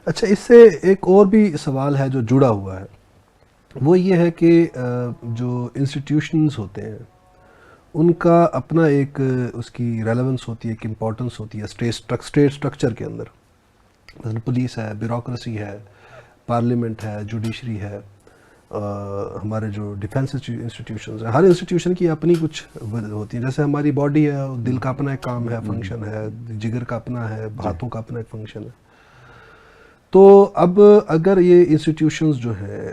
Speaker 2: اچھا، اس سے ایک اور بھی سوال ہے جو جڑا ہوا ہے، وہ یہ ہے کہ جو انسٹیٹیوشنز ہوتے ہیں ان کا اپنا ایک اس کی ریلیونس ہوتی ہے، ایک امپورٹنس ہوتی ہے اسٹیٹ اسٹرکچر کے اندر. مثلا پولیس ہے، بیوروکریسی ہے، پارلیمنٹ ہے، جوڈیشری ہے، ہمارے جو ڈیفینس انسٹیٹیوشنز ہیں، ہر انسٹیٹیوشن کی اپنی کچھ ہوتی ہیں. جیسے ہماری باڈی ہے، دل کا اپنا ایک کام ہے، فنکشن ہے، جگر کا اپنا ہے، ہاتھوں کا اپنا ایک فنکشن ہے. تو اب اگر یہ انسٹیٹیوشنز جو ہیں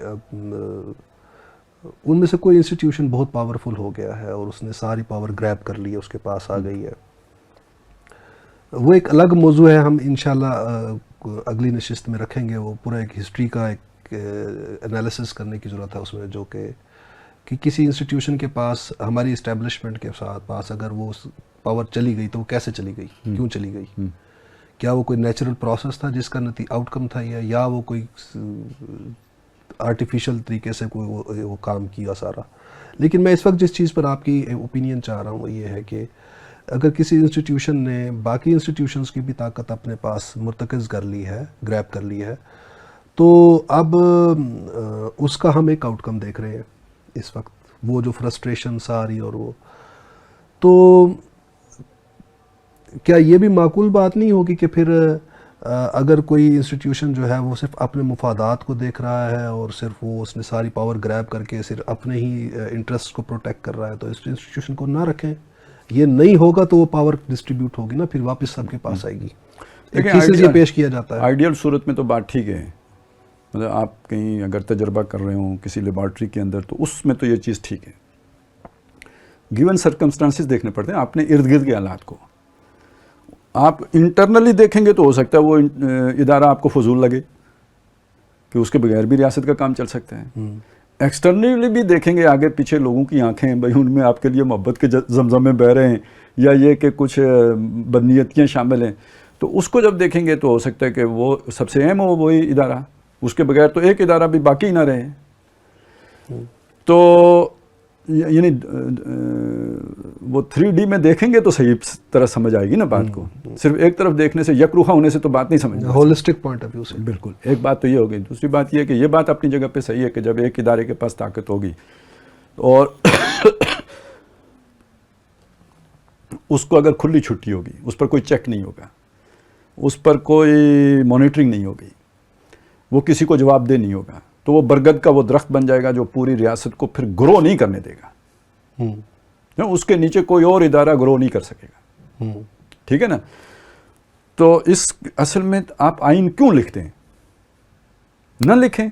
Speaker 2: ان میں سے کوئی انسٹیٹیوشن بہت پاورفل ہو گیا ہے اور اس نے ساری پاور گریب کر لی ہے، اس کے پاس آ گئی ہے، وہ ایک الگ موضوع ہے، ہم انشاءاللہ اگلی نشست میں رکھیں گے. وہ پورا ایک ہسٹری کا ایک انالیسس کرنے کی ضرورت ہے اس میں، جو کہ کسی انسٹیٹیوشن کے پاس، ہماری اسٹیبلشمنٹ کے پاس اگر وہ پاور چلی گئی تو وہ کیسے چلی گئی، کیوں چلی گئی، کیا وہ کوئی نیچرل پروسیس تھا جس کا آؤٹ کم تھا، یا وہ کوئی آرٹیفیشل طریقے سے کوئی وہ کام کیا سارا. لیکن میں اس وقت جس چیز پر آپ کی اوپینین چاہ رہا ہوں وہ یہ ہے کہ اگر کسی انسٹیٹیوشن نے باقی انسٹیٹیوشنز کی بھی طاقت اپنے پاس مرتکز کر لی ہے، گریب کر لی ہے، تو اب اس کا ہم ایک آؤٹ کم دیکھ رہے ہیں اس وقت، وہ جو فرسٹریشن ساری، اور وہ تو کیا یہ بھی معقول بات نہیں ہوگی کہ پھر اگر کوئی انسٹیٹیوشن جو ہے وہ صرف اپنے مفادات کو دیکھ رہا ہے اور صرف وہ اس نے ساری پاور گریب کر کے صرف اپنے ہی انٹرسٹ کو پروٹیکٹ کر رہا ہے، تو اس انسٹیٹیوشن کو نہ رکھیں. یہ نہیں ہوگا تو وہ پاور ڈسٹریبیوٹ ہوگی نا، پھر واپس سب کے پاس آئے گی. ایک تھیسس یہ پیش کیا جاتا ہے.
Speaker 1: آئیڈیل صورت میں تو بات ٹھیک ہے، مطلب آپ کہیں اگر تجربہ کر رہے ہوں کسی لیبارٹری کے اندر تو اس میں تو یہ چیز ٹھیک ہے. گیون سرکمسٹانسز دیکھنے پڑتے ہیں اپنے ارد گرد کے حالات کو. آپ انٹرنلی دیکھیں گے تو ہو سکتا ہے وہ ادارہ آپ کو فضول لگے کہ اس کے بغیر بھی ریاست کا کام چل سکتا ہے. ایکسٹرنلی بھی دیکھیں گے، آگے پیچھے لوگوں کی آنکھیں بھائی ان میں آپ کے لیے محبت کے زمزمے بہہ رہے ہیں، یا یہ کہ کچھ بدنیتیاں شامل ہیں، تو اس کو جب دیکھیں گے تو ہو سکتا ہے کہ وہ سب سے اہم ہو وہی ادارہ، اس کے بغیر تو ایک ادارہ بھی باقی نہ رہے. تو یعنی وہ 3D میں دیکھیں گے تو صحیح طرح سمجھ آئے گی نا بات کو. صرف ایک طرف دیکھنے سے، یک روخا ہونے سے تو بات نہیں سمجھ آتی.
Speaker 2: ہولسٹک پوائنٹ آف ویو سے.
Speaker 1: بالکل. ایک بات تو یہ ہوگی. دوسری بات یہ کہ یہ بات اپنی جگہ پہ صحیح ہے کہ جب ایک ادارے کے پاس طاقت ہوگی اور اس کو اگر کھلی چھٹی ہوگی، اس پر کوئی چیک نہیں ہوگا، اس پر کوئی مانیٹرنگ نہیں ہوگی، وہ کسی کو جواب دہ نہیں ہوگا، تو وہ برگد کا وہ درخت بن جائے گا جو پوری ریاست کو پھر گرو نہیں کرنے دے گا. اس کے نیچے کوئی اور ادارہ گرو نہیں کر سکے گا. ٹھیک ہے نا. تو اس اصل میں آپ آئین کیوں لکھتے ہیں؟ نہ لکھیں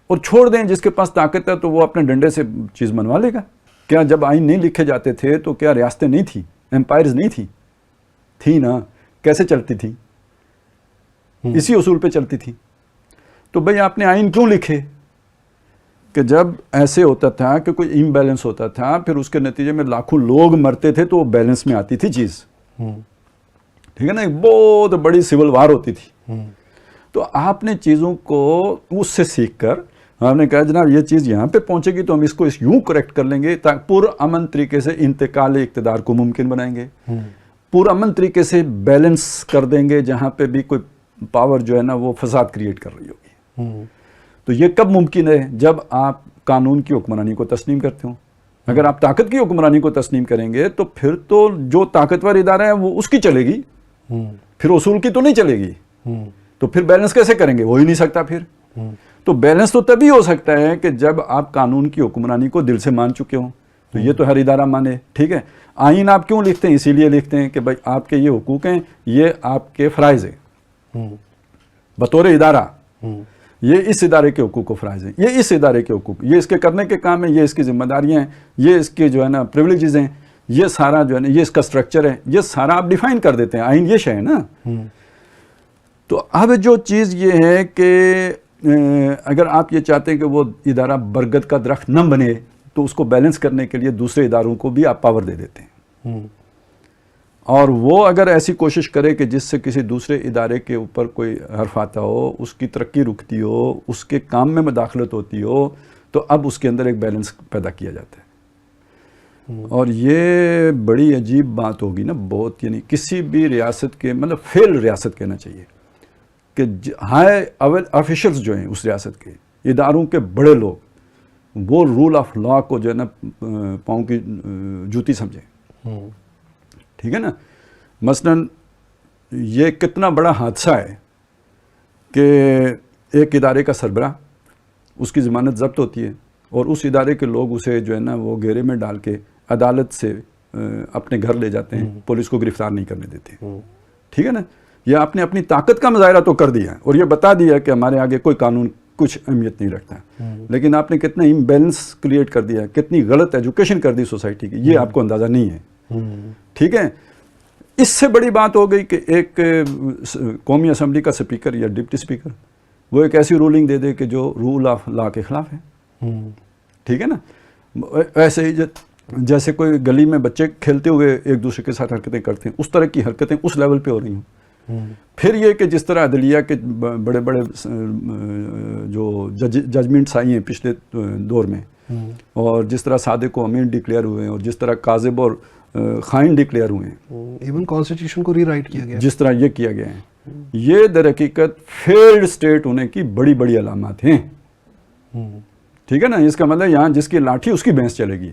Speaker 1: اور چھوڑ دیں، جس کے پاس طاقت ہے تو وہ اپنے ڈنڈے سے چیز منوا لے گا. کیا جب آئین نہیں لکھے جاتے تھے تو کیا ریاستیں نہیں تھیں، امپائرز نہیں تھیں؟ تھی نا. کیسے چلتی تھی؟ اسی اصول پہ چلتی تھی. تو بھئی آپ نے آئین کیوں لکھے؟ کہ جب ایسے ہوتا تھا کہ کوئی امبیلنس ہوتا تھا، پھر اس کے نتیجے میں لاکھوں لوگ مرتے تھے تو وہ بیلنس میں آتی تھی چیز. ٹھیک ہے نا. ایک بہت بڑی سول وار ہوتی تھی. تو آپ نے چیزوں کو اس سے سیکھ کر آپ نے کہا جناب یہ چیز یہاں پہ پہنچے گی تو ہم اس کو یوں کریکٹ کر لیں گے تاکہ پرامن طریقے سے انتقال اقتدار کو ممکن بنائیں گے، پرامن طریقے سے بیلنس کر دیں گے جہاں پہ بھی کوئی پاور جو ہے نا وہ فساد کریٹ کر رہی ہوگی. تو یہ کب ممکن ہے؟ جب آپ قانون کی حکمرانی کو تسلیم کرتے ہوں. اگر آپ طاقت کی حکمرانی کو تسلیم کریں گے تو پھر تو جو طاقتور ادارہ ہے وہ اس کی چلے گی، پھر اصول کی تو نہیں چلے گی. تو پھر بیلنس کیسے کریں گے؟ ہو ہی نہیں سکتا. پھر تو بیلنس تو تبھی ہو سکتا ہے کہ جب آپ قانون کی حکمرانی کو دل سے مان چکے ہوں. تو یہ تو ہر ادارہ مانے. ٹھیک ہے. آئین آپ کیوں لکھتے ہیں؟ اسی لیے لکھتے ہیں کہ بھائی آپ کے یہ حقوق ہیں، یہ آپ کے فرائض ہیں بطور ادارہ، یہ اس ادارے کے حقوق و فرائض ہیں، یہ اس ادارے کے حقوق، یہ اس کے کرنے کے کام ہیں، یہ اس کی ذمہ داریاں ہیں، یہ اس کے جو ہے نا پریولیجز ہیں، یہ سارا جو ہے نا یہ اس کا سٹرکچر ہے، یہ سارا آپ ڈیفائن کر دیتے ہیں. آئین یہ شے ہے نا. تو اب جو چیز یہ ہے کہ اگر آپ یہ چاہتے ہیں کہ وہ ادارہ برگد کا درخت نہ بنے تو اس کو بیلنس کرنے کے لیے دوسرے اداروں کو بھی آپ پاور دے دیتے ہیں. اور وہ اگر ایسی کوشش کرے کہ جس سے کسی دوسرے ادارے کے اوپر کوئی حرف آتا ہو، اس کی ترقی رکتی ہو، اس کے کام میں مداخلت ہوتی ہو، تو اب اس کے اندر ایک بیلنس پیدا کیا جاتا ہے. اور یہ بڑی عجیب بات ہوگی نا بہت، یعنی کسی بھی ریاست کے مطلب فیل ریاست کہنا چاہیے کہ ہائی آفیشلز جو ہیں اس ریاست کے اداروں کے بڑے لوگ وہ رول آف لا کو جو ہے نا پاؤں کی جوتی سمجھیں. ٹھیک ہے نا. مثلاً یہ کتنا بڑا حادثہ ہے کہ ایک ادارے کا سربراہ اس کی ضمانت ضبط ہوتی ہے اور اس ادارے کے لوگ اسے جو ہے نا وہ گھیرے میں ڈال کے عدالت سے اپنے گھر لے جاتے ہیں, پولیس کو گرفتار نہیں کرنے دیتے. ٹھیک ہے نا. یہ آپ نے اپنی طاقت کا مظاہرہ تو کر دیا اور یہ بتا دیا کہ ہمارے آگے کوئی قانون کچھ اہمیت نہیں رکھتا, لیکن آپ نے کتنا امبیلنس کریٹ کر دیا, کتنی غلط ایجوکیشن کر دی سوسائٹی کی, یہ آپ کو اندازہ نہیں ہے. ٹھیک ہے. اس سے بڑی بات ہو گئی کہ ایک قومی اسمبلی کا اسپیکر یا ڈپٹی اسپیکر وہ ایک ایسی رولنگ دے دے کہ جو رول آف لا کے خلاف ہے. ٹھیک ہے نا. ایسے ہی جیسے کوئی گلی میں بچے کھیلتے ہوئے ایک دوسرے کے ساتھ حرکتیں کرتے ہیں, اس طرح کی حرکتیں اس لیول پہ ہو رہی ہیں. پھر یہ کہ جس طرح عدلیہ کے بڑے بڑے جو ججمنٹس آئی ہیں پچھلے دور میں, اور جس طرح صادق و امین ڈکلیئر ہوئے ہیں اور جس طرح کاذب اور خائن ڈکلیئر ہوئے ہیں,
Speaker 2: ایون کانسٹیٹیوشن کو ری رائٹ کیا گیا,
Speaker 1: جس طرح یہ کیا گیا ہے, یہ در حقیقت فیلڈ اسٹیٹ ہونے کی بڑی بڑی علامات ہیں. ٹھیک ہے نا. اس کا مطلب یہاں جس کی لاٹھی اس کی بھینس چلے گی,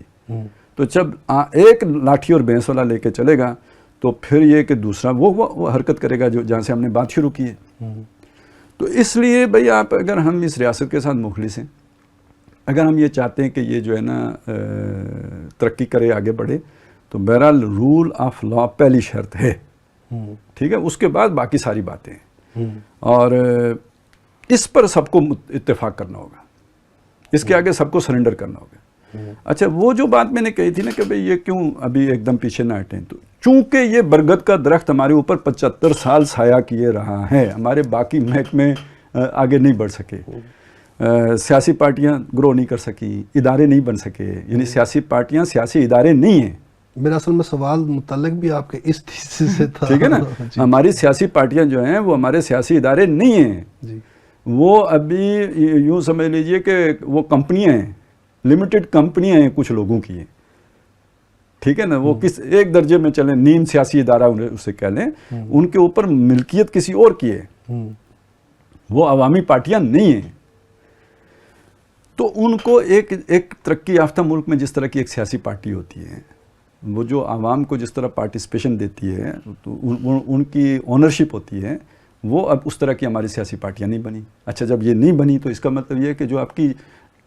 Speaker 1: تو جب ایک لاٹھی اور بھینس والا لے کے چلے گا تو پھر یہ کہ دوسرا وہ حرکت کرے گا جو جہاں سے ہم نے بات شروع کی ہے. تو اس لیے بھئی آپ اگر ہم اس ریاست کے ساتھ مخلص ہیں, اگر ہم یہ چاہتے ہیں کہ یہ جو ہے نا ترقی کرے, آگے بڑھے, تو بہرحال رول آف لا پہلی شرط ہے. ٹھیک ہے. اس کے بعد باقی ساری باتیں ہیں, اور اس پر سب کو اتفاق کرنا ہوگا, اس کے آگے سب کو سرنڈر کرنا ہوگا. اچھا, وہ جو بات میں نے کہی تھی نا کہ بھئی یہ کیوں ابھی ایک دم پیچھے نہ ہٹیں, تو چونکہ یہ برگد کا درخت ہمارے اوپر 75 سال سایہ کیے رہا ہے, ہمارے باقی محکمے آگے نہیں بڑھ سکے, سیاسی پارٹیاں گرو نہیں کر سکی, ادارے نہیں بن سکے, یعنی سیاسی پارٹیاں سیاسی ادارے نہیں ہیں.
Speaker 2: میرا اصل میں سوال متعلق بھی آپ کے اس تھیسس سے تھا.
Speaker 1: ٹھیک ہے نا. ہماری سیاسی پارٹیاں جو ہیں وہ ہمارے سیاسی ادارے نہیں ہیں, وہ ابھی یوں سمجھ لیجئے کہ وہ کمپنیاں ہیں, لمیٹڈ کمپنیاں ہیں کچھ لوگوں کی ہیں. ٹھیک ہے نا. وہ کس ایک درجے میں چلیں, نیم سیاسی ادارہ اسے کہہ لیں, ان کے اوپر ملکیت کسی اور کی ہے, وہ عوامی پارٹیاں نہیں ہیں. تو ان کو ایک ترقی یافتہ ملک میں جس طرح کی ایک سیاسی پارٹی ہوتی ہے, وہ جو عوام کو جس طرح پارٹیسپیشن دیتی ہے, تو ان کی اونرشپ ہوتی ہے, وہ اب اس طرح کی ہماری سیاسی پارٹیاں نہیں بنی. اچھا, جب یہ نہیں بنی تو اس کا مطلب یہ ہے کہ جو آپ کی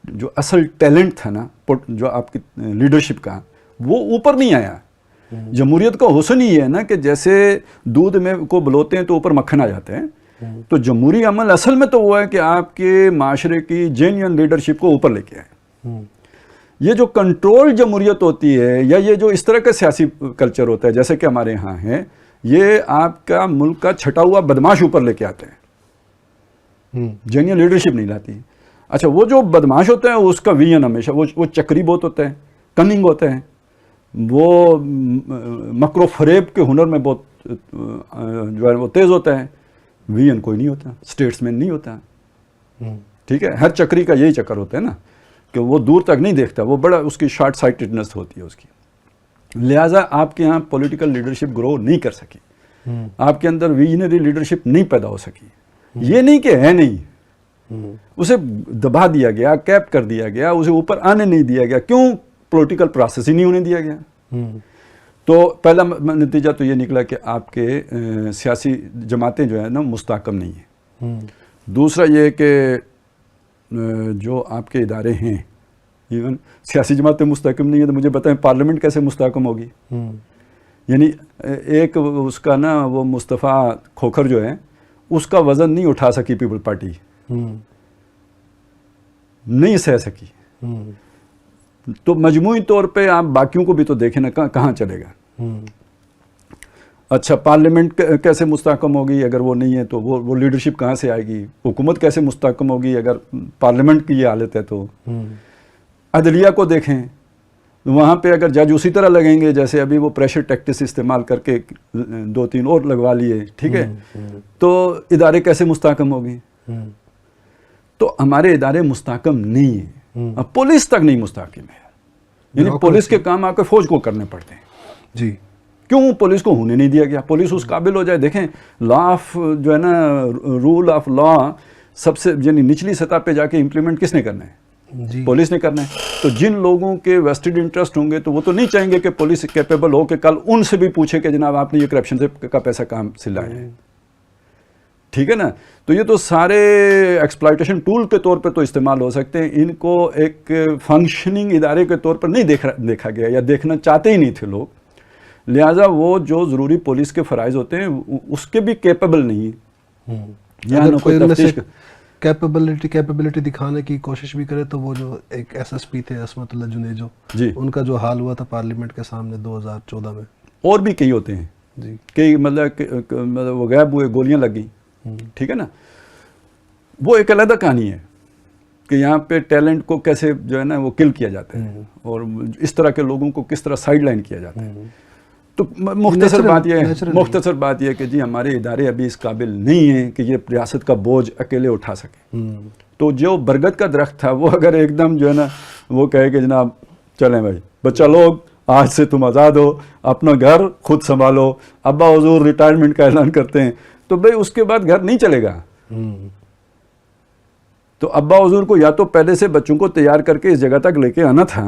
Speaker 1: جو اصل ٹیلنٹ تھا نا, جو آپ کی لیڈرشپ کا, وہ اوپر نہیں آیا. جمہوریت کا حسن ہی ہے نا کہ جیسے دودھ میں کو بلوتے ہیں تو اوپر مکھن آ جاتے ہیں, تو جمہوری عمل اصل میں تو وہ ہے کہ آپ کے معاشرے کی جینیئن لیڈرشپ کو اوپر لے کے آئے. یہ جو کنٹرول جمہوریت ہوتی ہے, یا یہ جو اس طرح کا سیاسی کلچر ہوتا ہے جیسے کہ ہمارے ہاں ہے, یہ آپ کا ملک کا چھٹا ہوا بدماش اوپر لے کے آتے ہیں, جینیئن لیڈرشپ نہیں لاتی. اچھا, وہ جو بدماش ہوتا ہے اس کا ویژن ہمیشہ وہ چکری بہت ہوتا ہے, کننگ ہوتا ہے, وہ مکر و فریب کے ہنر میں بہت جو ہے وہ تیز ہوتا ہے. ویژن کوئی نہیں ہوتا, اسٹیٹس مین نہیں ہوتا. ٹھیک ہے. ہر چکری کا یہی چکر ہوتا ہے نا کہ وہ دور تک نہیں دیکھتا, وہ بڑا اس کی شارٹ سائٹڈنس ہوتی ہے اس کی. لہٰذا آپ کے یہاں پولیٹیکل لیڈرشپ گرو نہیں کر سکی, آپ کے اندر ویژنری لیڈرشپ نہیں پیدا ہو سکی. یہ نہیں کہ ہے نہیں, اسے دبا دیا گیا, کیپ کر دیا گیا, اسے اوپر آنے نہیں دیا گیا. کیوں؟ پولیٹیکل پروسیس ہی نہیں ہونے دیا گیا. تو پہلا نتیجہ تو یہ نکلا کہ آپ کے سیاسی جماعتیں جو ہیں نا مستحکم نہیں ہیں. دوسرا یہ کہ جو آپ کے ادارے ہیں, ایون سیاسی جماعتیں مستحکم نہیں ہیں, تو مجھے بتائیں پارلیمنٹ کیسے مستحکم ہوگی؟ یعنی ایک اس کا نا وہ مصطفیٰ کھوکھر جو ہے, اس کا وزن نہیں اٹھا سکی پیپل پارٹی, نہیں سہ سکی. تو مجموعی طور پہ آپ باقیوں کو بھی تو دیکھیں نا, کہاں چلے گا. اچھا, پارلیمنٹ کیسے مستحکم ہوگی اگر وہ نہیں ہے, تو وہ لیڈرشپ کہاں سے آئے گی؟ حکومت کیسے مستحکم ہوگی اگر پارلیمنٹ کی یہ حالت ہے؟ تو عدلیہ کو دیکھیں, وہاں پہ اگر جج اسی طرح لگیں گے جیسے ابھی وہ پریشر ٹیکٹس استعمال کر کے 2-3 اور لگوا لیے, ٹھیک ہے, تو ادارے کیسے مستحکم ہوگی؟ تو ہمارے ادارے مستحکم نہیں ہیں. اب پولیس تک نہیں مستحکم ہے, یعنی پولیس کے کام آپ کے فوج کو کرنے پڑتے ہیں.
Speaker 2: جی.
Speaker 1: کیوں پولیس کو ہونے نہیں دیا گیا؟ پولیس اس قابل ہو جائے. دیکھیں لا آف جو ہے نا رول آف لا سب سے یعنی نچلی سطح پہ جا کے امپلیمنٹ کس نے کرنا ہے؟
Speaker 2: جی
Speaker 1: پولیس نے کرنا ہے. تو جن لوگوں کے ویسٹڈ انٹرسٹ ہوں گے تو وہ تو نہیں چاہیں گے کہ پولیس کیپیبل ہو کہ کل ان سے بھی پوچھے کہ جناب آپ نے یہ کرپشن سے کا پیسہ کام سے لایا ہے. ٹھیک ہے نا. تو یہ تو سارے ایکسپلائٹیشن ٹول کے طور پہ تو استعمال ہو سکتے ہیں, ان کو ایک فنکشننگ ادارے کے طور پر نہیں دیکھا گیا یا دیکھنا چاہتے ہی نہیں تھے لوگ. لہٰذا وہ جو ضروری پولیس کے فرائض ہوتے ہیں اس کے بھی کیپیبل نہیں ہیں.
Speaker 2: اگر کوئی ان میں سے کیپیبلٹی دکھانے کی کوشش بھی کرے تو وہ جو ایک ایس ایس پی تھے عصمت اللہ جنیجو,
Speaker 1: جی
Speaker 2: ان کا جو حال ہوا تھا پارلیمنٹ کے سامنے 2014 میں,
Speaker 1: اور بھی کئی ہوتے ہیں
Speaker 2: جی
Speaker 1: کئی مطلب وہ غائب ہوئے, گولیاں لگ گئیں. ٹھیک ہے نا. وہ ایک علیحدہ کہانی ہے کہ یہاں پہ ٹیلنٹ کو کیسے جو ہے نا وہ کل کیا جاتا ہے اور اس طرح کے لوگوں کو کس طرح سائڈ لائن کیا جاتا ہے. تو مختصر بات یہ ہے کہ جی ہمارے ادارے ابھی اس قابل نہیں ہیں کہ یہ ریاست کا بوجھ اکیلے اٹھا سکیں. تو جو برگد کا درخت تھا وہ اگر ایک دم جو ہے نا وہ کہے کہ جناب چلیں بھائی بچہ لوگ آج سے تم آزاد ہو, اپنا گھر خود سنبھالو, ابا حضور ریٹائرمنٹ کا اعلان کرتے ہیں, تو بھائی اس کے بعد گھر نہیں چلے گا. تو ابا حضور کو یا تو پہلے سے بچوں کو تیار کر کے اس جگہ تک لے کے آنا تھا,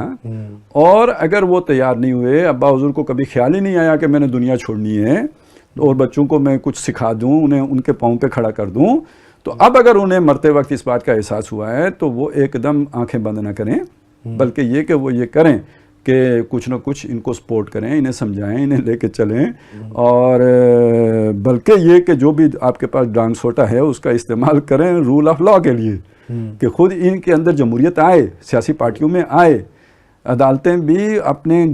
Speaker 1: اور اگر وہ تیار نہیں ہوئے, ابا حضور کو کبھی خیال ہی نہیں آیا کہ میں نے دنیا چھوڑنی ہے اور بچوں کو میں کچھ سکھا دوں, انہیں ان کے پاؤں پہ کھڑا کر دوں, تو اب اگر انہیں مرتے وقت اس بات کا احساس ہوا ہے تو وہ ایک دم آنکھیں بند نہ کریں, بلکہ یہ کہ وہ یہ کریں کہ کچھ نہ کچھ ان کو سپورٹ کریں, انہیں سمجھائیں, انہیں لے کے چلیں, اور بلکہ یہ کہ جو بھی آپ کے پاس ڈانگ سوٹا ہے اس کا استعمال کریں رول آف لا کے لیے, کہ خود ان کے اندر جمہوریت آئے, سیاسی پارٹیوں میں آئے, عدالتیں بھی اپنے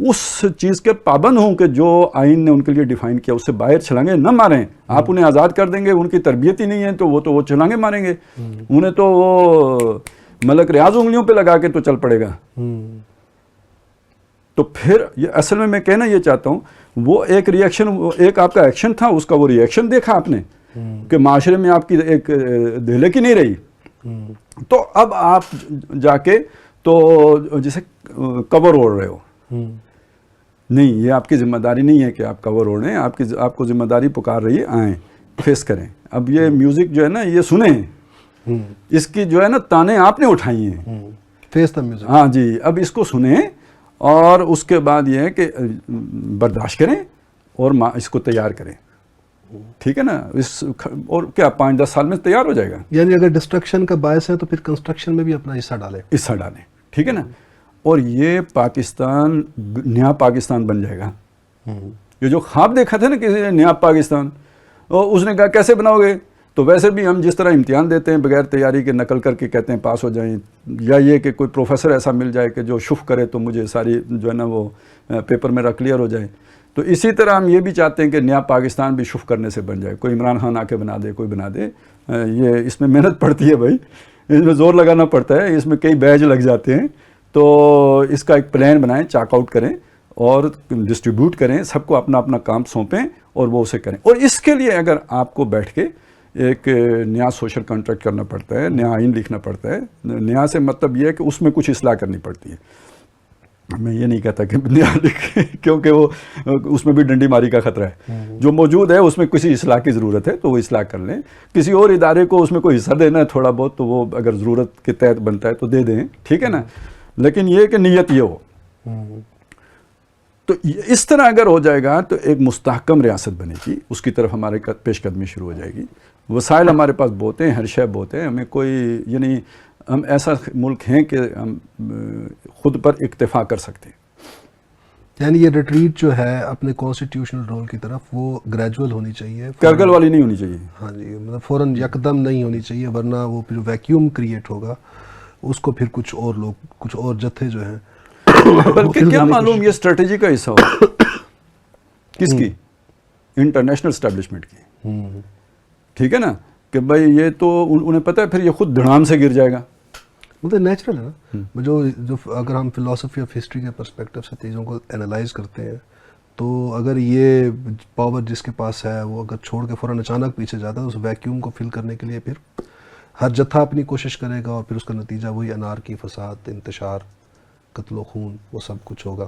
Speaker 1: اس چیز کے پابند ہوں کہ جو آئین نے ان کے لیے ڈیفائن کیا اس سے باہر چھلانگے نہ ماریں. آپ انہیں آزاد کر دیں گے, ان کی تربیت ہی نہیں ہے تو وہ چھلانگے ماریں گے, انہیں تو وہ ملک ریاض انگلیوں پہ لگا کے تو چل پڑے گا. تو پھر یہ اصل میں کہنا یہ چاہتا ہوں, وہ ایک ریئیکشن, ایک آپ کا ایکشن تھا, اس کا وہ ریئیکشن دیکھا آپ نے کہ معاشرے میں آپ کی ایک دہلے کی نہیں رہی, تو اب آپ جا کے تو جیسے کور اوڑھ رہے ہو. نہیں, یہ آپ کی ذمہ داری نہیں ہے کہ آپ کور اوڑھیں, آپ کو ذمہ داری پکار رہی ہے, آئیں فیس کریں. اب یہ میوزک جو ہے نا یہ سنیں, اس کی جو ہے نا تانے آپ نے اٹھائی ہیں,
Speaker 2: فیس دا میوزک.
Speaker 1: ہاں جی, اب اس کو سنیں اور اس کے بعد یہ ہے کہ برداشت کریں اور اس کو تیار کریں. ٹھیک ہے نا. اور کیا 5-10 سال میں تیار ہو جائے گا. یہ
Speaker 2: اگر ڈسٹرکشن کا باعث ہے تو پھر کنسٹرکشن میں بھی اپنا حصہ ڈالیں.
Speaker 1: ٹھیک ہے نا. اور یہ پاکستان نیا پاکستان بن جائے گا. یہ جو خواب دیکھا تھا نا کسی نے نیا پاکستان, اور اس نے کہا کیسے بناؤ گے, تو ویسے بھی ہم جس طرح امتحان دیتے ہیں بغیر تیاری کے نقل کر کے کہتے ہیں پاس ہو جائیں, یا یہ کہ کوئی پروفیسر ایسا مل جائے کہ جو شف کرے تو مجھے ساری جو ہے نا وہ پیپر میرا کلیئر ہو جائے, تو اسی طرح ہم یہ بھی چاہتے ہیں کہ نیا پاکستان بھی شف کرنے سے بن جائے. کوئی عمران خان آ کے بنا دے, کوئی بنا دے. یہ اس میں محنت پڑتی ہے بھائی, اس میں زور لگانا پڑتا ہے, اس میں کئی بیج لگ جاتے ہیں. تو اس کا ایک پلان بنائیں, چاک آؤٹ کریں اور ڈسٹریبیوٹ کریں, سب کو اپنا اپنا کام سونپیں اور وہ اسے کریں. اور اس کے لیے اگر آپ کو بیٹھ کے ایک نیا سوشل کانٹریکٹ کرنا پڑتا ہے, نیا آئین لکھنا پڑتا ہے. نیا سے مطلب یہ ہے کہ اس میں کچھ اصلاح کرنی پڑتی ہے. میں یہ نہیں کہتا کہ نیا لکھیں, کیونکہ وہ اس میں بھی ڈنڈی ماری کا خطرہ ہے. جو موجود ہے اس میں کسی اصلاح کی ضرورت ہے تو وہ اصلاح کر لیں. کسی اور ادارے کو اس میں کوئی حصہ دینا ہے تھوڑا بہت, تو وہ اگر ضرورت کے تحت بنتا ہے تو دے دیں. ٹھیک ہے نا. لیکن یہ کہ نیت یہ ہو. تو اس طرح اگر ہو جائے گا تو ایک مستحکم ریاست بنے گی, اس کی طرف ہمارے پیش قدمی شروع ہو جائے گی. وسائل ہمارے پاس بہت ہیں, ہر شے بہت ہے, ہمیں کوئی یعنی ہم ایسا ملک ہیں کہ ہم خود پر اکتفا کر سکتے ہیں.
Speaker 2: یعنی یہ ریٹریٹ جو ہے اپنے کانسٹیٹیوشنل رول کی طرف وہ گریجول ہونی چاہیے,
Speaker 1: کرگل والی نہیں ہونی چاہیے.
Speaker 2: ہاں جی, مطلب فوراً یکدم نہیں ہونی چاہیے, ورنہ وہ پھر ویکیوم کریٹ ہوگا, اس کو پھر کچھ اور لوگ, کچھ اور جتھے جو ہیں
Speaker 1: بلکہ کیا معلوم یہ اسٹریٹجی کا حصہ ہو کس کی, انٹرنیشنل اسٹیبلشمنٹ کی. ٹھیک ہے نا, کہ بھائی یہ تو انہیں پتہ ہے پھر یہ خود دھڑام سے گر جائے گا.
Speaker 2: مطلب نیچرل ہے نا, جو اگر ہم فلاسفی آف ہسٹری کے پرسپیکٹو سے چیزوں کو انالائز کرتے ہیں تو اگر یہ پاور جس کے پاس ہے وہ اگر چھوڑ کے فوراً اچانک پیچھے جاتا ہے, اس ویکیوم کو فل کرنے کے لیے پھر ہر جتھا اپنی کوشش کرے گا, اور پھر اس کا نتیجہ وہی انارکی, فساد, انتشار, قتل و خون, وہ سب کچھ ہوگا.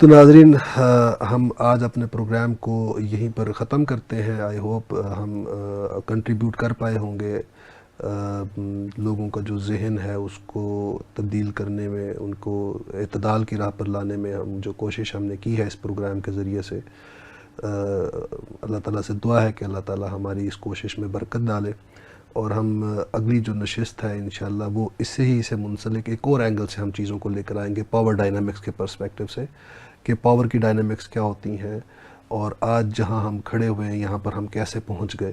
Speaker 2: تو ناظرین ہم آج اپنے پروگرام کو یہیں پر ختم کرتے ہیں. آئی ہوپ ہم کنٹریبیوٹ کر پائے ہوں گے لوگوں کا جو ذہن ہے اس کو تبدیل کرنے میں, ان کو اعتدال کی راہ پر لانے میں ہم جو کوشش ہم نے کی ہے اس پروگرام کے ذریعے سے. اللہ تعالیٰ سے دعا ہے کہ اللہ تعالیٰ ہماری اس کوشش میں برکت ڈالے, اور ہم اگلی جو نشست ہے انشاءاللہ وہ اس سے منسلک ایک اور اینگل سے ہم چیزوں کو لے کر آئیں گے, پاور ڈائنامکس کے پرسپیکٹیو سے, کہ پاور کی ڈائنامکس کیا ہوتی ہیں اور آج جہاں ہم کھڑے ہوئے ہیں یہاں پر ہم کیسے پہنچ گئے.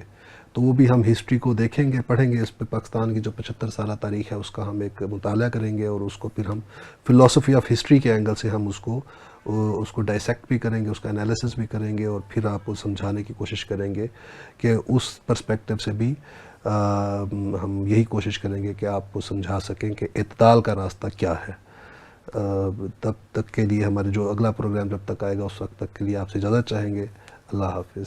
Speaker 2: تو وہ بھی ہم ہسٹری کو دیکھیں گے, پڑھیں گے. اس پہ پاکستان کی جو 75 سالہ تاریخ ہے اس کا ہم ایک مطالعہ کریں گے, اور اس کو پھر ہم فلسفی آف ہسٹری کے اینگل سے ہم اس کو ڈائسیکٹ بھی کریں گے, اس کا انالیسس بھی کریں گے, اور پھر آپ کو سمجھانے کی کوشش کریں گے کہ اس پرسپیکٹیو سے بھی ہم یہی کوشش کریں گے کہ آپ کو سمجھا سکیں کہ اعتدال کا راستہ کیا ہے. تب تک کے لیے ہمارے جو اگلا پروگرام جب تک آئے گا اس وقت تک کے لیے آپ سے اجازت چاہیں گے. اللہ حافظ.